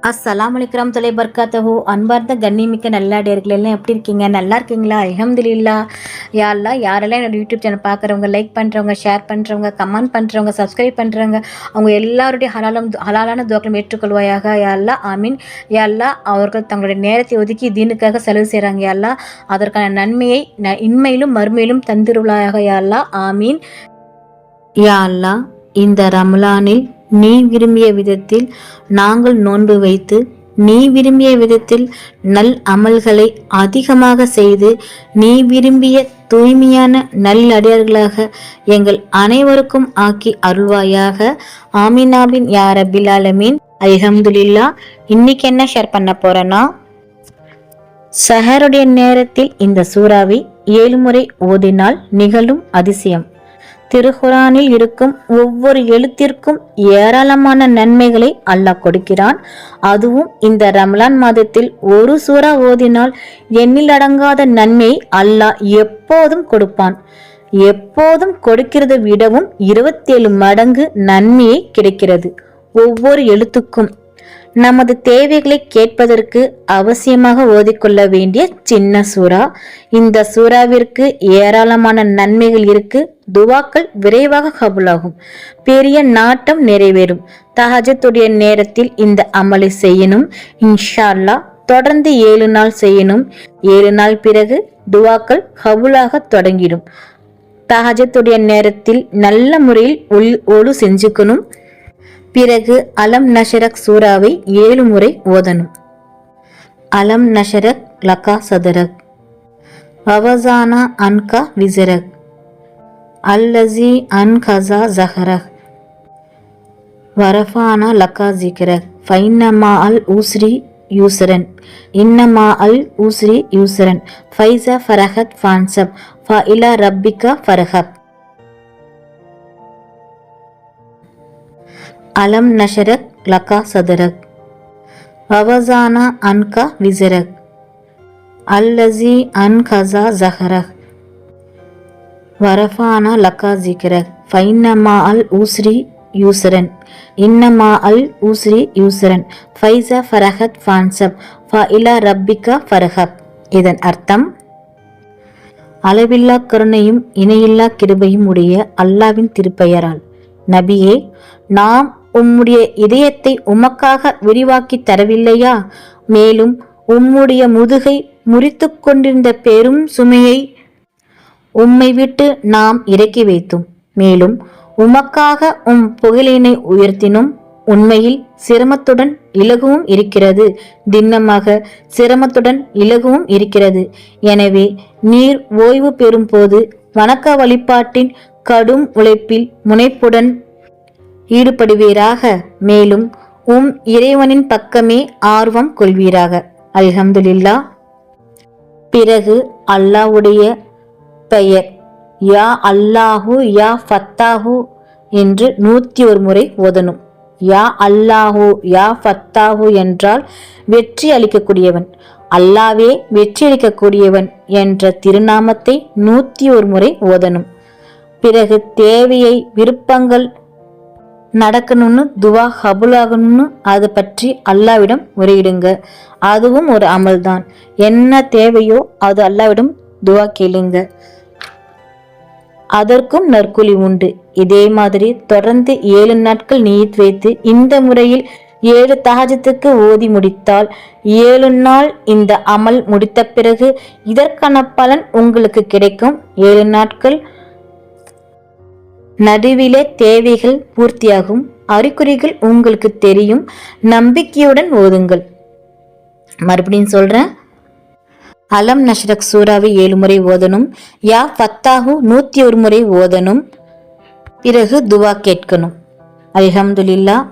அஸ்ஸலாமு அலைக்கும் தொலை பர்காத்தஹு. அன்பார்ந்த கண்ணிமிக்க நல்லாடியர்கள் எல்லாம் எப்படி இருக்கீங்க? நல்லா இருக்கீங்களா? அல்ஹம்துலில்லாஹ். யா அல்லாஹ், யாரெல்லாம் என்னோட யூடியூப் சேனல் பார்க்குறவங்க, லைக் பண்ணுறவங்க, ஷேர் பண்ணுறவங்க, கமெண்ட் பண்ணுறவங்க, சப்ஸ்கிரைப் பண்ணுறவங்க, அவங்க எல்லாருடைய ஹலாலான துவாக்களும் ஏற்றுக்கொள்வாயாக. யா அல்லாஹ், ஆமீன். யா அல்லாஹ், அவர்கள் தங்களுடைய நேரத்தை ஒதுக்கி தீனுக்காக செலவு செய்கிறாங்க. யா அல்லாஹ், அதற்கான நன்மையை இன்மையிலும் மறுமையிலும் தந்திருவாயாக. யா அல்லாஹ், ஆமீன். யா அல்லாஹ், இந்த ரமலானில் நீ விரும்பிய விதத்தில் நாங்கள் நோன்பு வைத்து நீ விரும்பிய விதத்தில் நல் அமல்களை அதிகமாக செய்து நீ விரும்பிய தூய்மையான நல்லடியார்களாக எங்கள் அனைவருக்கும் ஆக்கி அருள்வாயாக. ஆமீனாபின் யா ரப்பில் ஆலமீன். அல்ஹம்துலில்லாஹ். இன்னைக்கு என்ன ஷேர் பண்ண போறேன்னா, சஹருடைய நேரத்தில் இந்த சூறாவை 7 முறை ஓதினால் நிகழும் அதிசயம். திருக்குரானில் இருக்கும் ஒவ்வொரு எழுத்திற்கும் ஏராளமான நன்மைகளை அல்லாஹ் கொடுக்கிறான். அதுவும் இந்த ரமலான் மாதத்தில் ஒரு சூறா ஓதினால் எண்ணில் அடங்காத நன்மையை அல்லாஹ் எப்போதும் கொடுப்பான். எப்போதும் கொடுக்கிறதை விடவும் 27 மடங்கு நன்மையை கிடைக்கிறது ஒவ்வொரு எழுத்துக்கும். நமது தேவைகளை கேட்பதற்கு அவசியமாக ஓதிக்கொள்ள வேண்டிய சின்ன சூறா. இந்த சூறாவிற்கு ஏராளமான நன்மைகள் இருக்கு. துவாக்கள் விரைவாக கபூலாகும். பெரிய நாட்டம் நிறைவேறும். தஹஜ்ஜுடைய நேரத்தில் இந்த அமலை செய்யணும். இன்ஷா அல்லாஹ் தொடர்ந்து 7 நாள் செய்யணும். 7 நாள் பிறகு துவாக்கள் கபூலாக தொடங்கிடும். தஹஜ்ஜுடைய நேரத்தில் நல்ல முறையில் ஒழு செஞ்சுக்கணும். பிறகு அலம் நஷரக் சூறாவை 7 முறை ஓதணும். அலம் நஷரக் லகா சதரக், வவசானா அன்கா விசரக், அல்லசி அன்கசா ஜஹரக், வரஃபானா லகா ஜிக்ரக், ஃபைன்னமா அல் ஊஸ்ரி யூசரன், இன்னமா அல் ஊஸ்ரி யூசரன், ஃபைஸா ஃபரஹத் ஃபான்சப், ஃபஇலா ரப்பிகா ஃபரஹப். அலம் நஷரக் லகா சதரக், வவசானா அன்கா விசரக், அல்லசி அன்கசா ஜஹரக், வரஃபானா லகா ஜிக்ரக், ஃபைன்னமா அல் ஊஸ்ரி யூசரன், இன்னமா அல் ஊஸ்ரி யூசரன், ஃபைஸா ஃபரஹத் ஃபான்சப், ஃபஇலா ரப்பிகா ஃபரஹப். இதன் அர்த்தம், அளவில்லா கருணையும் இணையில்லா கிருபையும் உடைய அல்லாவின் திருப்பெயரால் நபியே, நாம் உம்முடைய இதயத்தை உமக்காக விரிவாக்கி தரவில்லையா? மேலும் உம்முடைய முதுகை முறித்து கொண்டிருந்த பெரும் சுமையை உம்மை விட்டு நாம் இறக்கி வைத்தோம். மேலும் உமக்காக உம் புகழினை உயர்த்தினோம். உண்மையில் சிரமத்துடன் இலகுவும் இருக்கிறது, திண்ணமாக சிரமத்துடன் இலகுவும் இருக்கிறது. எனவே நீர் ஓய்வு பெறும் போது வணக்க வழிபாட்டின் கடும் உழைப்பில் முனைப்புடன் ஈடுபடுவீராக. மேலும் இறைவனின் பக்கமே ஆர்வம் கொள்வீராக. அல்ஹம்துலில்லாஹ். பிறகு அல்லாஹ்வுடைய பெயர் யா அல்லாஹு யா ஃபத்தாஹு என்று 101 முறை ஓதணும். யா அல்லாஹு யா ஃபத்தாஹு என்றால் வெற்றி அளிக்கக்கூடியவன், அல்லாவே வெற்றி அளிக்கக்கூடியவன் என்ற திருநாமத்தை 101 முறை ஓதணும். பிறகு தேவையை விருப்பங்கள் நடக்கணும்னு துவா கபூலாகணும்னு அதை பற்றி அல்லாவிடம் முறையிடுங்க. அதுவும் ஒரு அமல் தான். என்ன தேவையோ அது அல்லாவிடம் துவா கேளுங்க, அதற்கும் நற்கூலி உண்டு. இதே மாதிரி தொடர்ந்து 7 நாட்கள் நீயத் வைத்து இந்த முறையில் 7 தஹஜ்ஜுக்கு ஓதி முடித்தால் 7 நாள் இந்த அமல் முடித்த பிறகு இதற்கான பலன் உங்களுக்கு கிடைக்கும். 7 நாட்கள் நடுவிலே தேவைகள் பூர்த்தியாகும். அறிகுறிகள் உங்களுக்கு தெரியும். நம்பிக்கையுடன் ஓதுங்கள். மறுபடியும் சொல்றேன், அலம் நஷ்ரக் சூறாவை 7 முறை ஓதணும். யா ஃபத்தாஹு 101 முறை ஓதணும். பிறகு துவா கேட்கணும். அல்ஹம்துலில்லாஹ்.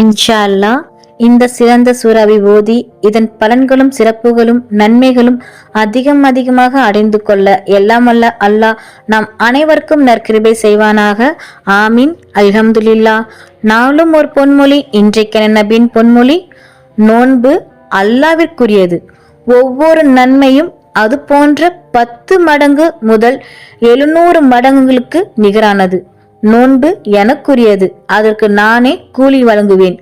இன்ஷா அல்லாஹ் இந்த சிறந்த சூறாவை ஓதி இதன் பலன்களும் சிறப்புகளும் நன்மைகளும் அதிகமாக அடைந்து கொள்ள எல்லாம் வல்ல அல்லாஹ் நாம் அனைவருக்கும் நற்கிருபை செய்வானாக. ஆமீன். அல்ஹம்துலில்லாஹ். நாளும் ஒரு பொன்மொழி. இன்றைக்கான நபியின் பொன்மொழி, நோன்பு அல்லாவிற்குரியது. ஒவ்வொரு நன்மையும் அது போன்ற 10 மடங்கு முதல் 700 மடங்குகளுக்கு நிகரானது. நோன்பு எனக்குரியது, அதற்கு நானே கூலி வழங்குவேன்.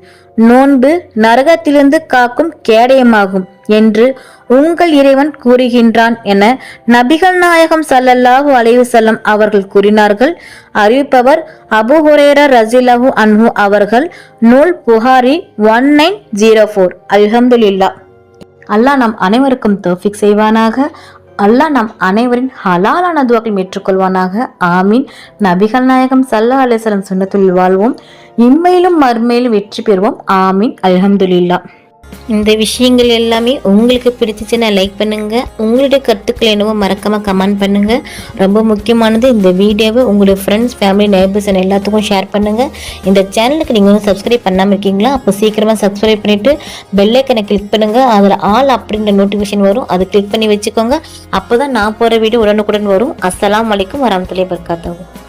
நோன்பு நரகத்திலிருந்து காக்கும் கேடயமாகும் என்று உங்கள் இறைவன் கூறுகின்றான் என நபிகள் நாயகம் ஸல்லல்லாஹு அலைஹி வஸல்லம் அவர்கள் கூறினார்கள். அறிவிப்பவர் அபூ ஹுரைரா ரஸியல்லாஹு அன்ஹு அவர்கள். நூல் புகாரி 1904. அல்ஹம்துலில்லாஹ். அல்லாஹ் நம் அனைவருக்கும் தௌஃபீக் செய்வானாக. அல்லாஹ் நம் அனைவரின் ஹலாலான துஆக்களை ஏற்றுக்கொள்வானாக. ஆமீன். நபிகள் நாயகம் ஸல்லல்லாஹு அலைஹி வஸல்லம் சுன்னத்துல் வாழ்வோம். இம்மையிலும் மறுமையிலும் வெற்றி பெறுவோம். ஆமீன். அல்ஹம்துலில்லாஹ். இந்த விஷயங்கள் எல்லாமே உங்களுக்கு பிடிச்சிச்சுன்னா லைக் பண்ணுங்க. உங்களுடைய கருத்துக்கள் என்னவோ மறக்காம கமெண்ட் பண்ணுங்க. ரொம்ப முக்கியமானது, இந்த வீடியோவை உங்களுடைய ஃப்ரெண்ட்ஸ், ஃபேமிலி, நெய்பர்ஸ் எல்லாத்துக்கும் ஷேர் பண்ணுங்க. இந்த சேனலுக்கு நீங்க வந்து சப்ஸ்கிரைப் பண்ணாமல் இருக்கீங்களா? அப்போ சீக்கிரமா சப்ஸ்கிரைப் பண்ணிட்டு பெல் ஐக்கனை கிளிக் பண்ணுங்க. அதில் ஆல் அப்படின்ற நோட்டிஃபிகேஷன் வரும், அதை கிளிக் பண்ணி வச்சுக்கோங்க. அப்போதான் நான் போற வீடியோ உடனுக்குடன் வரும். அஸ்ஸலாமு அலைக்கும் வரஹ்மத்துல்லாஹி வபரகாத்துஹு.